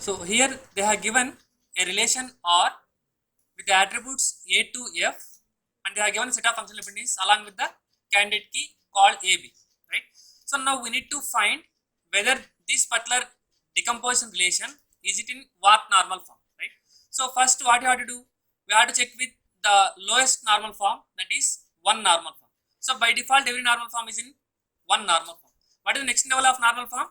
So here they have given a relation R with the attributes A to F, and they have given a set of functional dependencies along with the candidate key called AB, right? So now we need to find whether this particular decomposition relation is it in what normal form, right? So first what you have to do, we have to check with the lowest normal form, that is one normal form. So by default every normal form is in one normal form. What is the next level of normal form?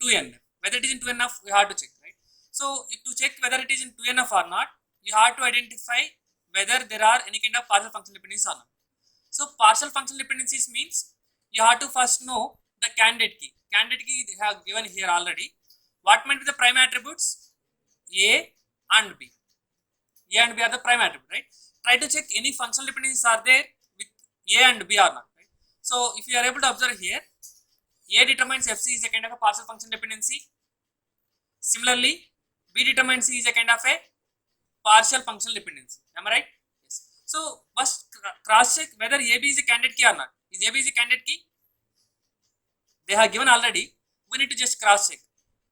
2NF. Whether it is in 2NF we have to check, right? So to check whether it is in 2NF or not, you have to identify whether there are any kind of partial functional dependencies or not. So partial functional dependencies means you have to first know the candidate key. Candidate key they have given here already. What might be the prime attributes? A and B. A and B are the prime attribute, right? Try to check any functional dependencies are there with A and B or not, right? So if you are able to observe here, A determines FC is a kind of a partial functional dependency. Similarly, B determines C is a kind of a partial functional dependency. Am I right? Yes. So must cross check whether AB is a candidate key or not. Is AB is a candidate key? They have given already. We need to just cross check.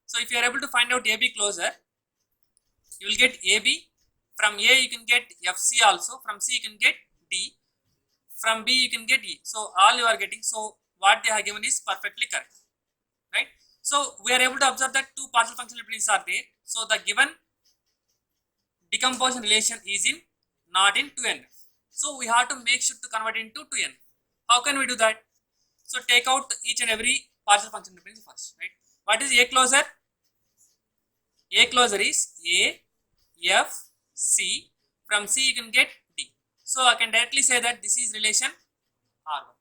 So if you are able to find out AB closer, you will get AB. From A you can get FC also. From C you can get D. From B you can get E. So all you are getting. So what they have given is perfectly correct, right? So we are able to observe that two partial functional dependencies are there. So the given decomposition relation is in not in 2NF. So we have to make sure to convert into 2NF. How can we do that? So take out each and every partial functional dependency first, right? What is A closer? A closer is A, F, C. From C you can get D. So I can directly say that this is relation R1.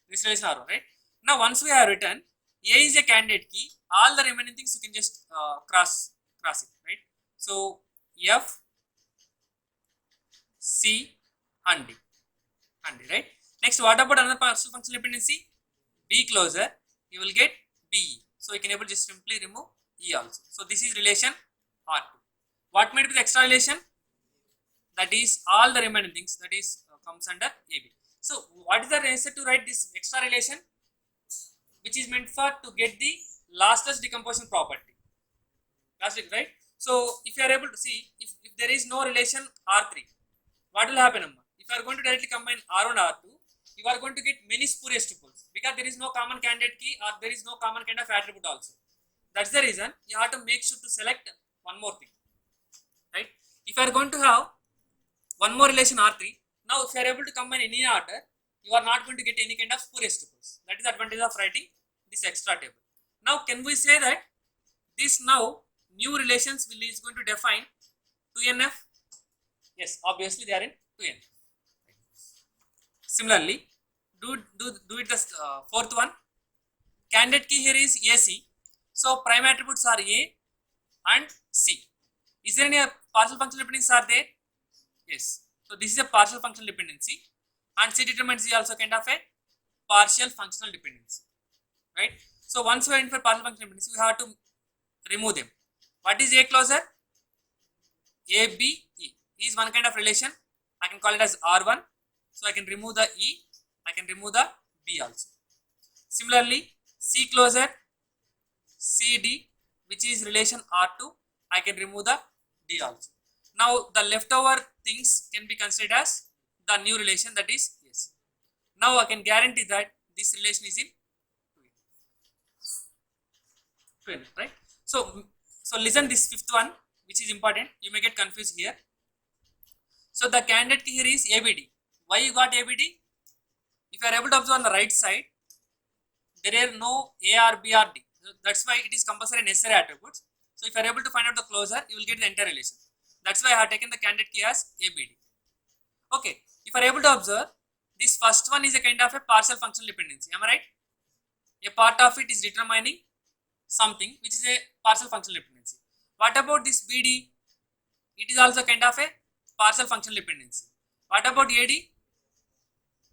This relation R1, right? Now once we have written A is a candidate key, all the remaining things you can just cross it, right? So F, C and D, right? Next, what about another partial functional dependency? B closer, you will get B. So you can able to just simply remove E also. So this is relation R2. What might be the extra relation? That is all the remaining things, that is comes under AB. So what is the reason to write this extra relation? Which is meant for to get the lossless decomposition property. Right? So if you are able to see, if there is no relation R3, what will happen? If you are going to directly combine R1 R2, you are going to get many spurious tuples because there is no common candidate key or there is no common kind of attribute also. That's the reason you have to make sure to select one more thing, right? If you are going to have one more relation R3, now if you are able to combine any order, you are not going to get any kind of spurious tuples. That is the advantage of writing this extra table. Now can we say that this now new relations is going to define 2NF? Yes, obviously they are in 2NF. Similarly, do it the fourth one. Candidate key here is AC. So prime attributes are A and C. Is there any partial functional dependencies are there? Yes. So this is a partial functional dependency, and C determines is also kind of a partial functional dependency, right? So once we identify partial functional dependency, we have to remove them. What is A closer? A, B, E is one kind of relation. I can call it as R1. So I can remove the E, I can remove the B also. Similarly, C closer, CD, which is relation R2, I can remove the D also. Now the leftover things can be considered as the new relation, that is yes. Now I can guarantee that this relation is in 2N, right? So listen this fifth one, which is important. You may get confused here. So the candidate key here is ABD. Why you got ABD? If you are able to observe on the right side, there are no A or B or D. That's why it is compulsory necessary attributes. So if you are able to find out the closure, you will get the entire relation. That's why I have taken the candidate key as ABD. Okay. If you are able to observe, this first one is a kind of a partial functional dependency. Am I right? A part of it is determining something which is a partial functional dependency. What about this BD? It is also kind of a partial functional dependency. What about AD?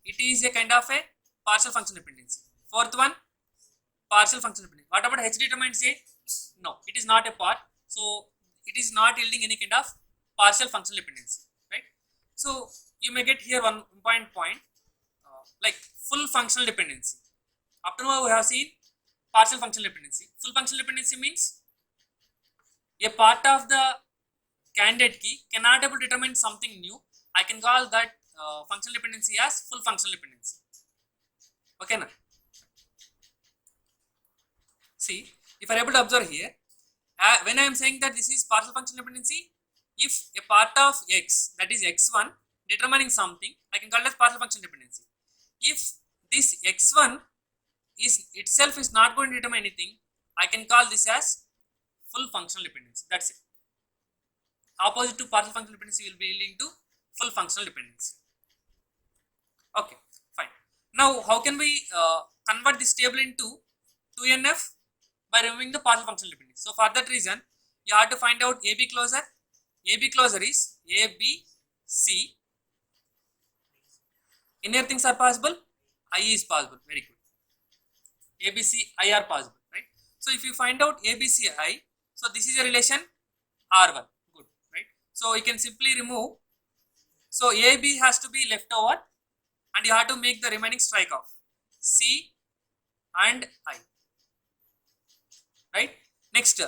It is a kind of a partial functional dependency. Fourth one, partial functional dependency. What about H determines A? No, it is not a part. So it is not yielding any kind of partial functional dependency, right? So you may get here one point like full functional dependency. Up to now we have seen partial functional dependency. Full functional dependency means a part of the candidate key cannot able to determine something new, I can call that functional dependency as full functional dependency. Okay na? See, if I are able to observe here, when I am saying that this is partial functional dependency, if a part of x, that is x1, determining something, I can call it as partial functional dependency. If this x1 is itself is not going to determine anything, I can call this as full functional dependency. That's it. Opposite to partial functional dependency will be linked to full functional dependency. Okay, fine. Now, how can we convert this table into 2NF? By removing the partial functional dependency. So, for that reason, you have to find out AB closure. AB closure is A, B, C. Any other things are possible? I is possible. Very good. A, B, C, I are possible, right? So, if you find out A, B, C, I, so this is a relation R1. Good, right? So, you can simply remove. So, A, B has to be left over and you have to make the remaining strike off C and I. Right? Next,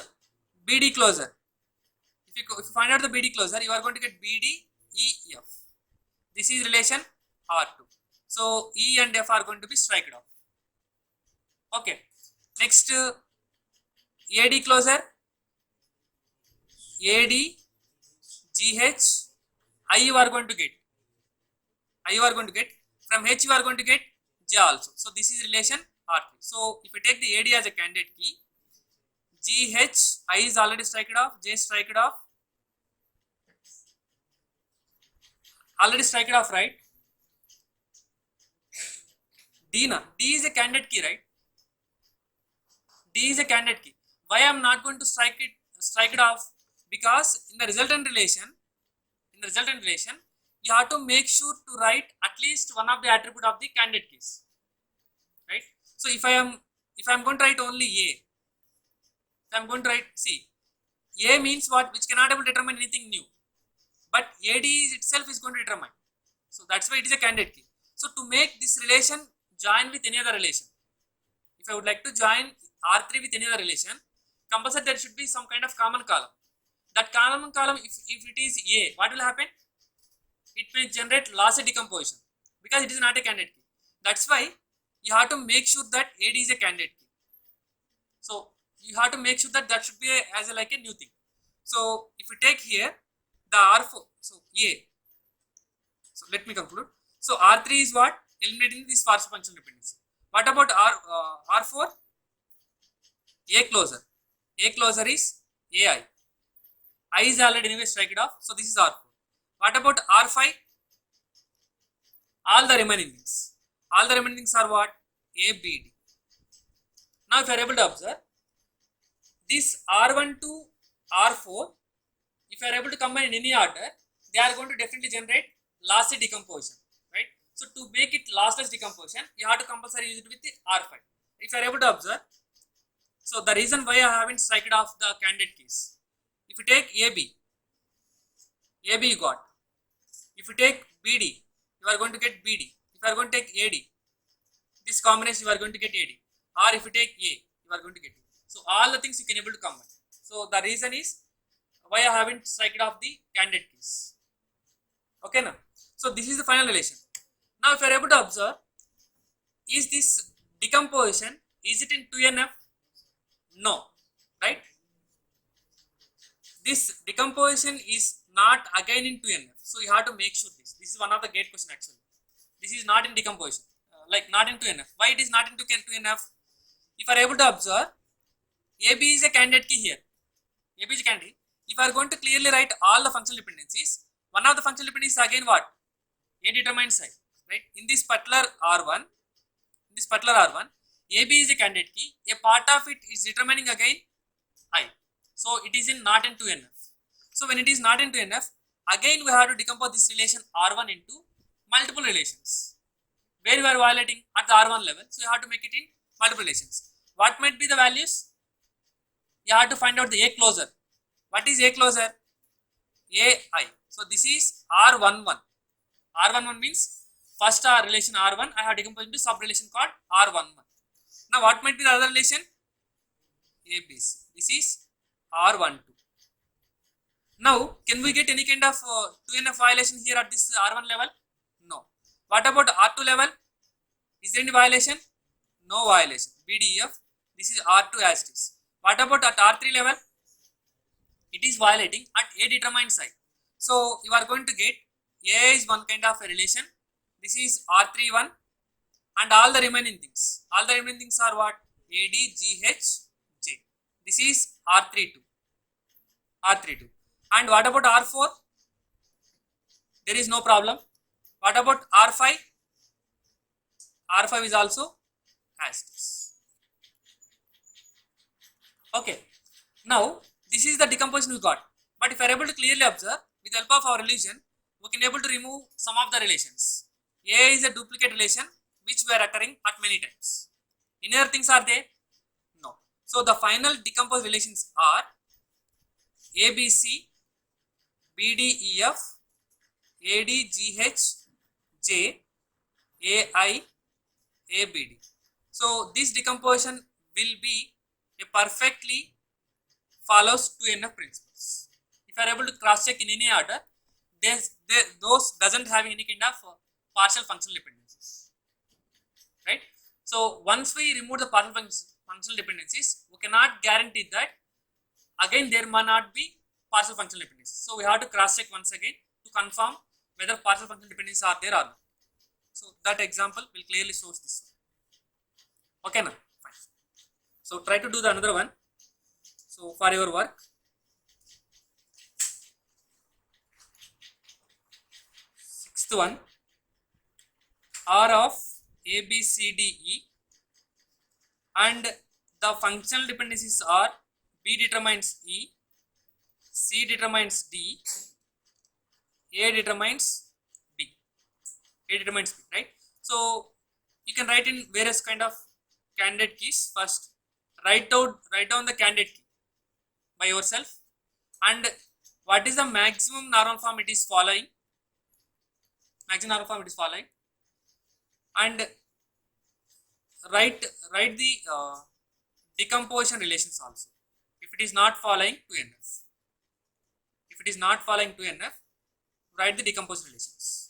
BD closure. If you find out the BD closure, you are going to get BD, E, F. This is relation R2. So, E and F are going to be striked off. Okay. Next, AD closure. AD, GH, I you are going to get. I you are going to get. From H you are going to get J also. So, this is relation R3. So, if you take the AD as a candidate key, GH, I is already striked off, J striked off, already striked off, right? D na, D is a candidate key, right? D is a candidate key. Why I am not going to strike it off? Because in the resultant relation, you have to make sure to write at least one of the attribute of the candidate keys, right? So if I am going to write only A, I am going to write, see, A means what? Which cannot able to determine anything new. But AD itself is going to determine. So that's why it is a candidate key. So to make this relation join with any other relation, if I would like to join R3 with any other relation, compulsory there should be some kind of common column. That common column, if it is A, what will happen? It may generate lossy decomposition because it is not a candidate key. That's why you have to make sure that AD is a candidate key. So you have to make sure that should be like a new thing. So if you take here the R4, so A. So let me conclude. So R3 is what? Eliminating this partial functional dependency. What about R4? A closure. A closure is AI. I is already anyway striked off. So this is R4. What about R5? All the remaining things. All the remaining things are what? A, B, D. Now if you are able to observe, this R1 to R4, if you are able to combine in any order, they are going to definitely generate lossy decomposition, right? So to make it lossless decomposition, you have to compulsory use it with the R5. If you are able to observe, so the reason why I haven't striked off the candidate keys, if you take AB you got. If you take BD, you are going to get BD. If you are going to take AD, this combination you are going to get AD. Or if you take A, you are going to get A. So all the things you can able to combine. So the reason is why I haven't striked off the candidate keys. Okay now. So this is the final relation. Now if you are able to observe, is this decomposition, is it in 2NF? No, right? This decomposition is not again in 2NF. So you have to make sure this. This is one of the gate question actually. This is not in decomposition, like not in 2NF. Why it is not into 2NF? If you are able to observe, AB is a candidate key here. AB is a candidate. If you are going to clearly write all the functional dependencies, one of the functional dependencies is again what? A determines I, right? In this particular R1, AB is a candidate key. A part of it is determining again I. So it is in not in 2NF. So when it is not in 2NF, again we have to decompose this relation R1 into multiple relations. Where you are violating at the R1 level, so you have to make it in multiple relations. What might be the values? You have to find out the A closure. What is A closure? AI. So this is R11. R11 means first relation R1, I have decomposed into sub relation called R11. Now what might be the other relation? ABC. This is R12. Now, can we get any kind of 2NF violation here at this R1 level? No. What about R2 level? Is there any violation? No violation. BDEF. This is R2 as it is. What about at R3 level? It is violating at A determined side. So you are going to get A is one kind of a relation. This is R31 and all the remaining things. All the remaining things are what? AD, GH, J. This is R32. R32. And what about R4? There is no problem. What about R5? R5 is also as it is. Okay. Now, this is the decomposition we got. But if you are able to clearly observe, with the help of our relation, we can able to remove some of the relations. A is a duplicate relation which were occurring at many times. Any other things are there? No. So, the final decomposed relations are ABC, BDEF, ADGH, J, AI, ABD. So, this decomposition will be a perfectly follows 2NF principles. If you are able to cross check in any order, those doesn't have any kind of partial functional dependencies, right? So once we remove the partial functional dependencies, we cannot guarantee that again there may not be partial functional dependencies. So we have to cross check once again to confirm whether partial functional dependencies are there or not. So that example will clearly show this. Okay, now fine. So try to do the another one. So for your work, sixth one, R of A, B, C, D, E, and the functional dependencies are B determines E, C determines D, A determines B. A determines B, right? So you can write in various kind of candidate keys. First, write down the candidate key by yourself, and what is the maximum normal form it is following, and write the decomposition relations also. If it is not following 2NF, write the decomposition relations.